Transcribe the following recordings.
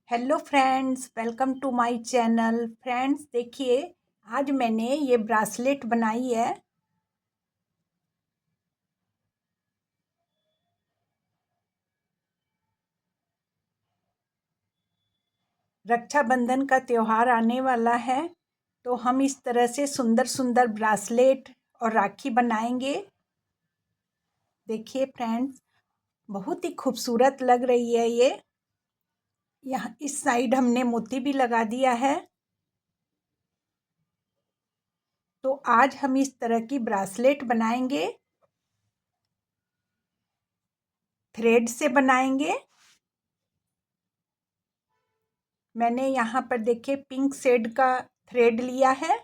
Hello friends, welcome to my channel. Friends देखिए, आज मैंने ये ब्रासलेट बनाई है। रक्षाबंधन का त्यौहार आने वाला है, तो हम इस तरह से सुंदर सुंदर ब्रासलेट और राखी बनाएंगे। देखिए फ्रेंड्स, बहुत ही खूबसूरत लग रही है ये। यहाँ इस साइड हमने मोती भी लगा दिया है। तो आज हम इस तरह की ब्रासलेट बनाएंगे, थ्रेड से बनाएंगे। मैंने यहाँ पर देखिए पिंक शेड का थ्रेड लिया है।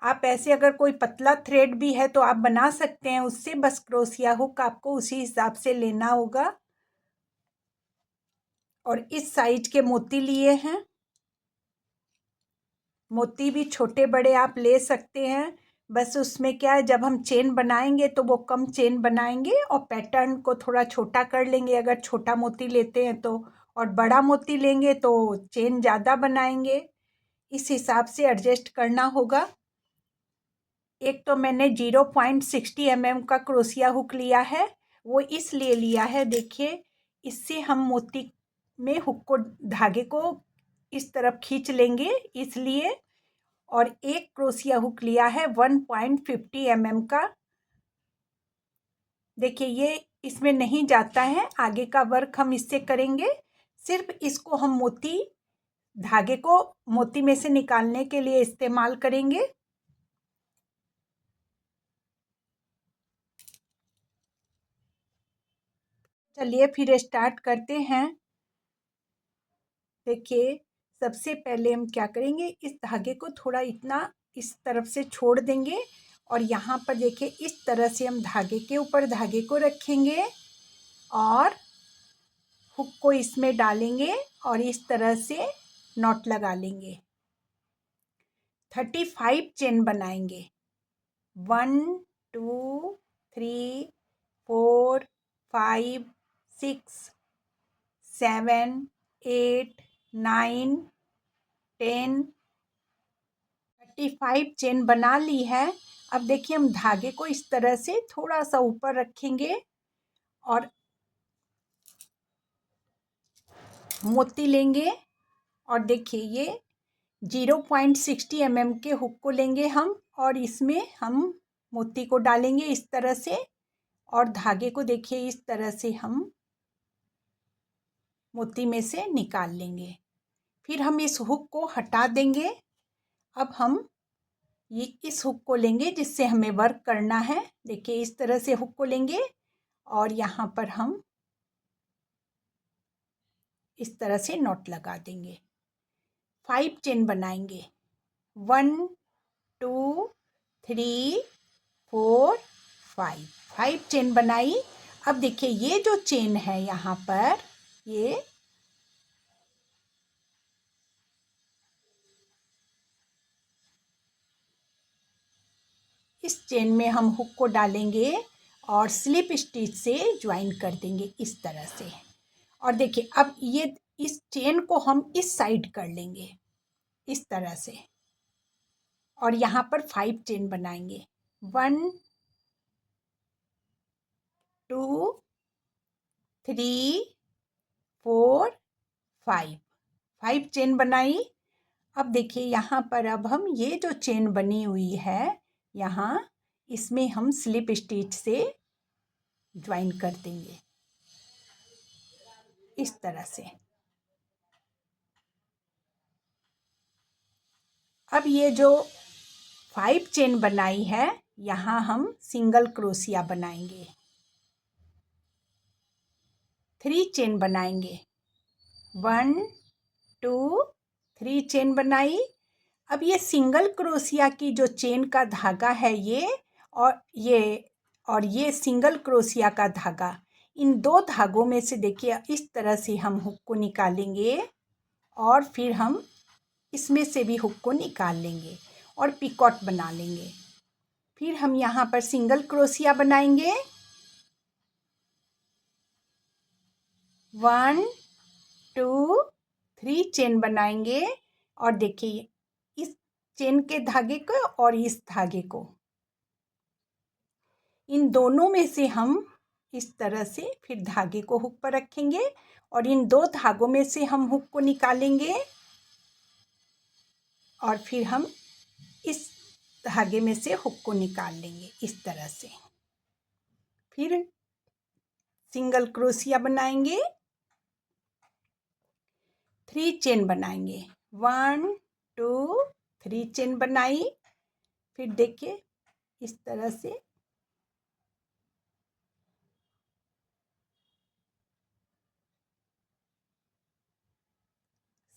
आप ऐसे अगर कोई पतला थ्रेड भी है तो आप बना सकते हैं उससे, बस क्रोशिया हुक आपको उसी हिसाब से लेना होगा। और इस साइज के मोती लिए हैं। मोती भी छोटे बड़े आप ले सकते हैं। बस उसमें क्या है, जब हम चेन बनाएंगे तो वो कम चेन बनाएंगे और पैटर्न को थोड़ा छोटा कर लेंगे अगर छोटा मोती लेते हैं तो। और बड़ा मोती लेंगे तो चेन ज़्यादा बनाएंगे। इस हिसाब से एडजस्ट करना होगा। एक तो मैंने 0.60 mm का क्रोशिया हुक लिया है। वो इसलिए लिया है, देखिए इससे हम मोती में हुक को, धागे को इस तरफ खींच लेंगे इसलिए। और एक क्रोशिया हुक लिया है 1.50 mm का। देखिए ये इसमें नहीं जाता है, आगे का वर्क हम इससे करेंगे। सिर्फ इसको हम मोती, धागे को मोती में से निकालने के लिए इस्तेमाल करेंगे। चलिए फिर स्टार्ट करते हैं। देखिए, सबसे पहले हम क्या करेंगे, इस धागे को थोड़ा इतना इस तरफ से छोड़ देंगे। और यहाँ पर देखिए इस तरह से हम धागे के ऊपर धागे को रखेंगे और हुक को इसमें डालेंगे और इस तरह से नॉट लगा लेंगे। 35 चेन बनाएंगे। 1 2 3 4 5 6 7 8 9 10 35 चेन बना ली है। अब देखिए हम धागे को इस तरह से थोड़ा सा ऊपर रखेंगे और मोती लेंगे। और देखिए ये 0.60 mm के हुक को लेंगे हम और इसमें हम मोती को डालेंगे इस तरह से। और धागे को देखिए इस तरह से हम मोती में से निकाल लेंगे। फिर हम इस हुक को हटा देंगे। अब हम ये इस हुक को लेंगे जिससे हमें वर्क करना है। देखिए इस तरह से हुक को लेंगे और यहाँ पर हम इस तरह से नॉट लगा देंगे। 5 चेन बनाएंगे। 1 2 3 4 5 चेन बनाई। अब देखिए ये जो चेन है यहाँ पर, ये इस चेन में हम हुक को डालेंगे और स्लिप स्टिच से ज्वाइन कर देंगे इस तरह से। और देखिए अब ये इस चेन को हम इस साइड कर लेंगे इस तरह से। और यहाँ पर 5 चेन बनाएंगे। 1 2 3 4 5 चेन बनाई। अब देखिए यहाँ पर अब हम ये जो चेन बनी हुई है यहाँ, इसमें हम स्लिप स्टिच से ज्वाइन कर देंगे इस तरह से। अब ये जो 5 चेन बनाई है यहाँ हम सिंगल क्रोशिया बनाएंगे। 3 चेन बनाएंगे। 1 2 3 चेन बनाई। अब ये सिंगल क्रोशिया की जो चेन का धागा है ये और ये सिंगल क्रोशिया का धागा, इन दो धागों में से देखिए इस तरह से हम हुक को निकालेंगे और फिर हम इसमें से भी हुक को निकाल लेंगे और पिकॉट बना लेंगे। फिर हम यहाँ पर सिंगल क्रोशिया बनाएंगे। 1 2 3 चेन बनाएंगे और देखिए इस चेन के धागे को और इस धागे को, इन दोनों में से हम इस तरह से फिर धागे को हुक पर रखेंगे और इन 2 धागों में से हम हुक को निकालेंगे और फिर हम इस धागे में से हुक को निकाल लेंगे इस तरह से। फिर सिंगल क्रोशिया बनाएंगे, 3 चेन बनाएंगे, 1 2 3 चेन बनाई। फिर देखिए इस तरह से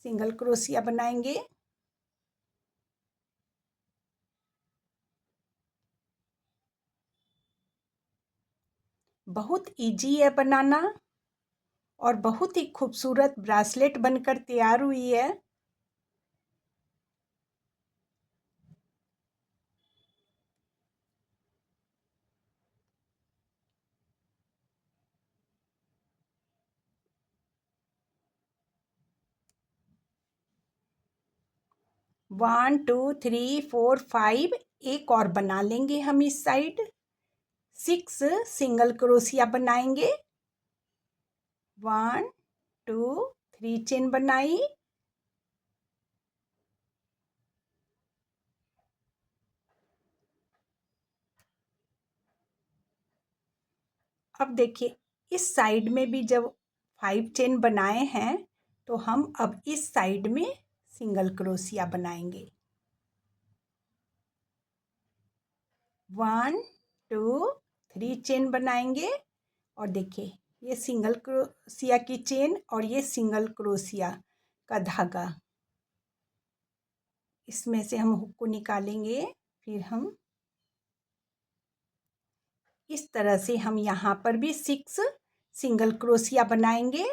सिंगल क्रोशिया बनाएंगे, बहुत इजी है बनाना और बहुत ही खूबसूरत ब्रासलेट बनकर तैयार हुई है। वन टू थ्री फोर 5 एक और बना लेंगे हम इस साइड। 6 सिंगल क्रोशिया बनाएंगे, 1 2 3 चेन बनाई। अब देखिए इस साइड में भी जब 5 चेन बनाए हैं तो हम अब इस साइड में सिंगल क्रोशिया बनाएंगे, 1 2 3 चेन बनाएंगे और देखिए ये सिंगल क्रोशिया की चेन और ये सिंगल क्रोशिया का धागा, इसमें से हम हुक को निकालेंगे। फिर हम इस तरह से हम यहाँ पर भी 6 सिंगल क्रोशिया बनाएंगे,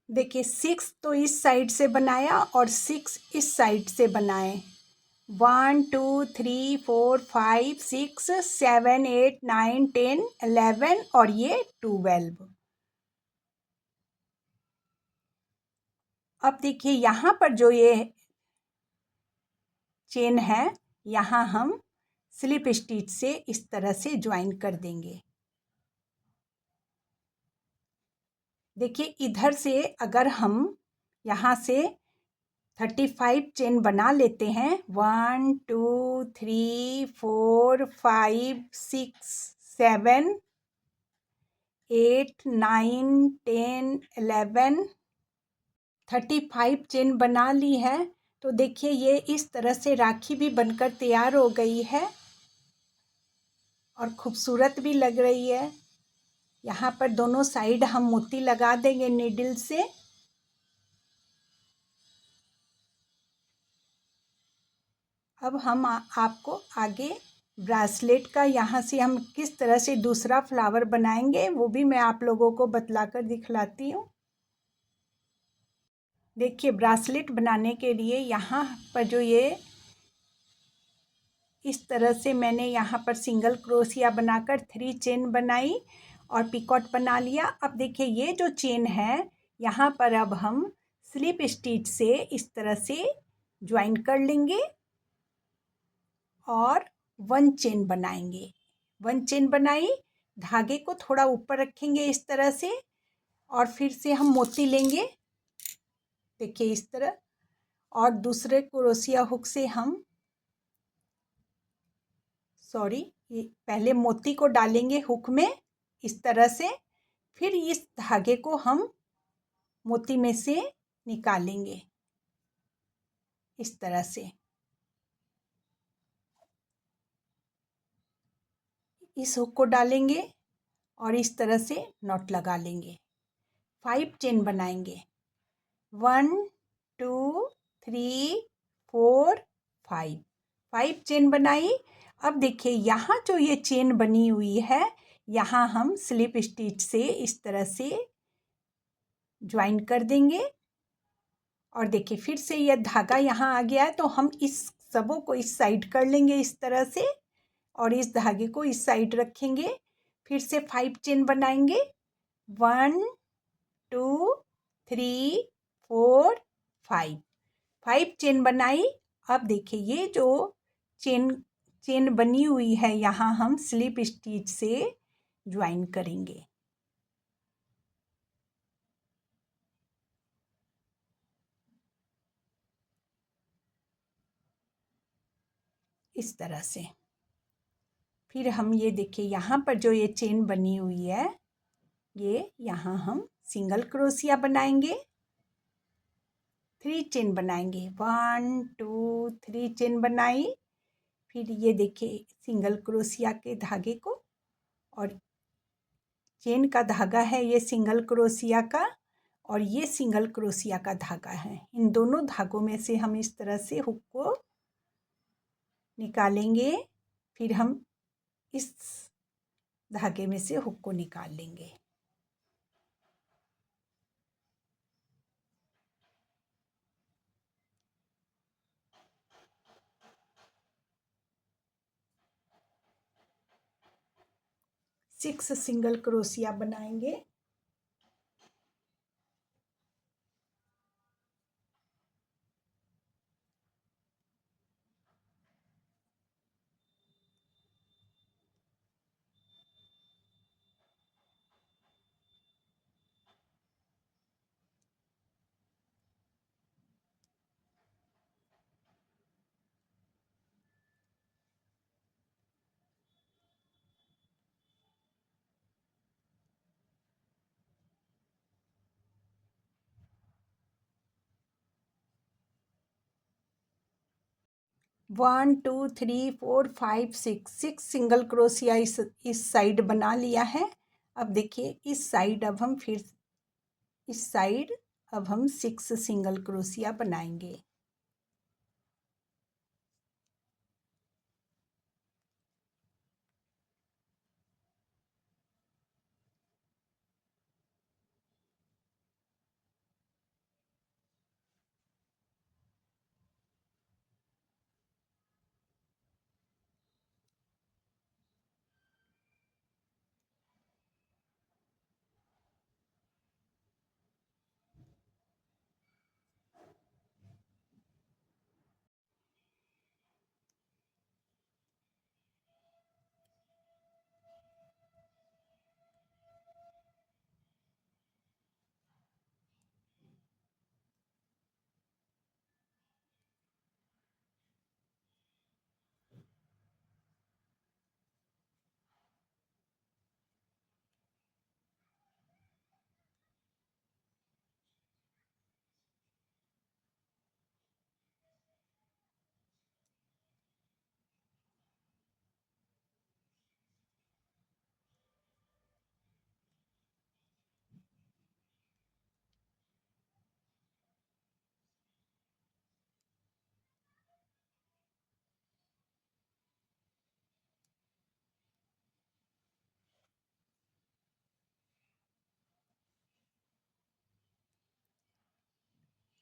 देखिए 6 तो इस साइड से बनाया और 6 इस साइड से बनाए, 1 2 3 4 5 6 7 8 9 10 11 और ये 12। अब देखिए यहाँ पर जो ये चेन है यहाँ हम स्लिप स्टिच से इस तरह से ज्वाइन कर देंगे। देखिए इधर से अगर हम यहाँ से 35 चेन बना लेते हैं, 1 2 3 4 5 6 7 8 9 10 11 35 चेन बना ली है। तो देखिए ये इस तरह से राखी भी बनकर तैयार हो गई है और खूबसूरत भी लग रही है। यहाँ पर दोनों साइड हम मोती लगा देंगे नीडल से। अब हम आपको आगे ब्रासलेट का यहाँ से हम किस तरह से दूसरा फ्लावर बनाएंगे वो भी मैं आप लोगों को बतलाकर दिखलाती हूँ। देखिए ब्रासलेट बनाने के लिए यहाँ पर जो ये इस तरह से मैंने यहाँ पर सिंगल क्रोशिया बनाकर 3 चेन बनाई और पिकॉट बना लिया। अब देखिए ये जो चेन है यहाँ पर अब हम स्लिप स्टिच से इस तरह से ज्वाइन कर लेंगे और 1 चेन बनाएंगे। 1 चेन बनाई, धागे को थोड़ा ऊपर रखेंगे इस तरह से और फिर से हम मोती लेंगे, देखिए इस तरह, और दूसरे क्रोशिया हुक से हम ये पहले मोती को डालेंगे हुक में इस तरह से, फिर इस धागे को हम मोती में से निकालेंगे इस तरह से, इस हुक को डालेंगे और इस तरह से नॉट लगा लेंगे। 5 चेन बनाएंगे, 1 2 3 4 5, 5 चेन बनाई। अब देखिए यहाँ जो ये चेन बनी हुई है, यहाँ हम स्लिप स्टिच से इस तरह से ज्वाइन कर देंगे और देखिए फिर से यह धागा यहाँ आ गया है, तो हम इस सबों को इस साइड कर लेंगे इस तरह से और इस धागे को इस साइड रखेंगे। फिर से 5 चेन बनाएंगे, 1 2 3 4 5, 5 चेन बनाई। अब देखिए ये जो चेन बनी हुई है, यहाँ हम स्लिप स्टिच से ज्वाइन करेंगे इस तरह से। फिर हम ये देखिए यहाँ पर जो ये चेन बनी हुई है, ये यहाँ हम सिंगल क्रोशिया बनाएंगे, 3 चेन बनाएंगे, 1 2 3 चेन बनाई। फिर ये देखिए सिंगल क्रोशिया के धागे को, और चेन का धागा है ये सिंगल क्रोशिया का और ये सिंगल क्रोशिया का धागा है। इन दोनों धागों में से हम इस तरह से हुक को निकालेंगे, फिर हम इस धागे में से हुक को निकाल लेंगे। सिक्स सिंगल क्रोशिया बनाएंगे, one two three four five six, six single crochet इस साइड बना लिया है। अब देखिए इस साइड अब हम 6 सिंगल क्रोशिया बनाएंगे।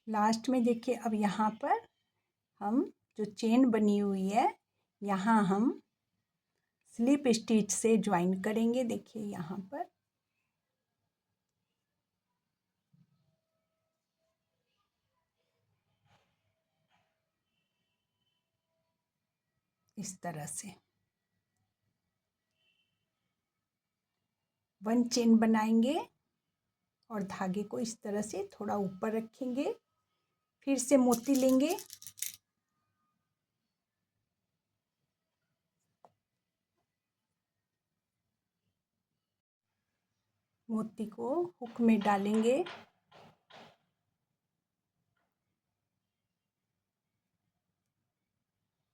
लास्ट में देखिए अब यहाँ पर हम जो चेन बनी हुई है, यहाँ हम स्लिप स्टिच से ज्वाइन करेंगे। देखिए यहाँ पर इस तरह से। 1 चेन बनाएंगे और धागे को इस तरह से थोड़ा ऊपर रखेंगे, फिर से मोती लेंगे, मोती को हुक में डालेंगे,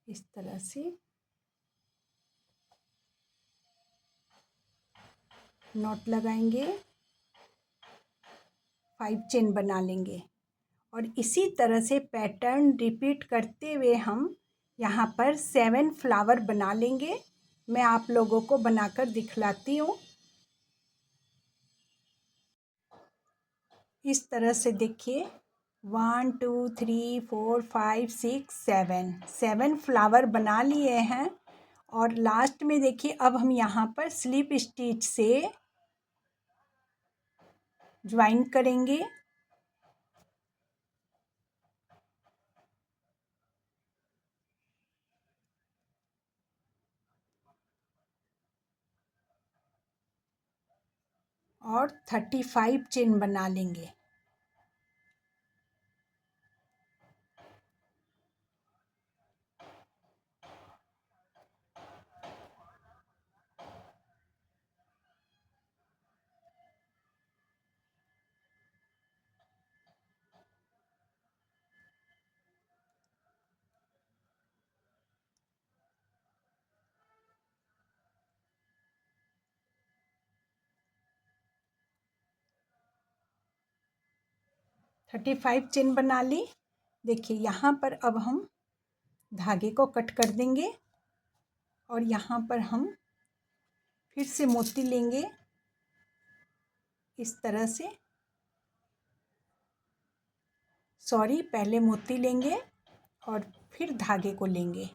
इस तरह से नॉट लगाएंगे, 5 चेन बना लेंगे और इसी तरह से पैटर्न रिपीट करते हुए हम यहाँ पर 7 फ्लावर बना लेंगे। मैं आप लोगों को बनाकर दिखलाती हूँ। इस तरह से देखिए 1 2 3 4 5 6 7 फ्लावर बना लिए हैं और लास्ट में देखिए अब हम यहाँ पर स्लिप स्टिच से ज्वाइन करेंगे। और 35 चेन बना लेंगे। थर्टी 35 चेन बना ली। देखिए यहाँ पर अब हम धागे को कट कर देंगे और यहाँ पर हम फिर से मोती लेंगे इस तरह से, सॉरी पहले मोती लेंगे और फिर धागे को लेंगे।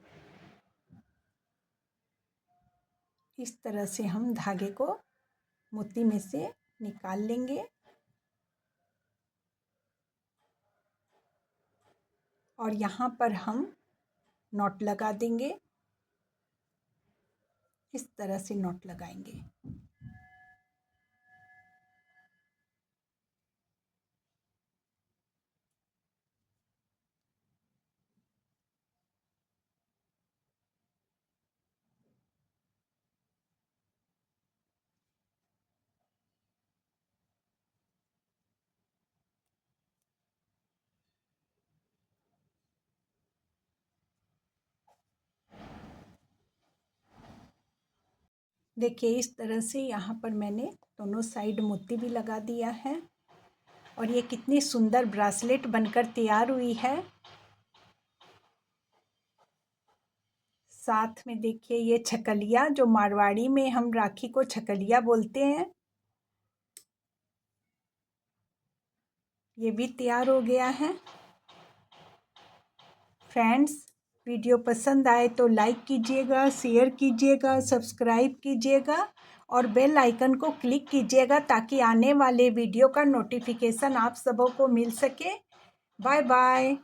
इस तरह से हम धागे को मोती में से निकाल लेंगे और यहाँ पर हम नॉट लगा देंगे, इस तरह से नॉट लगाएंगे। देखिए इस तरह से यहाँ पर मैंने दोनों साइड मोती भी लगा दिया है और ये कितनी सुंदर ब्रासलेट बनकर तैयार हुई है। साथ में देखिए ये छकलिया, जो मारवाड़ी में हम राखी को छकलिया बोलते हैं, ये भी तैयार हो गया है। फ्रेंड्स, वीडियो पसंद आए तो लाइक कीजिएगा, शेयर कीजिएगा, सब्सक्राइब कीजिएगा और बेल आइकन को क्लिक कीजिएगा ताकि आने वाले वीडियो का नोटिफिकेशन आप सबों को मिल सके। Bye bye.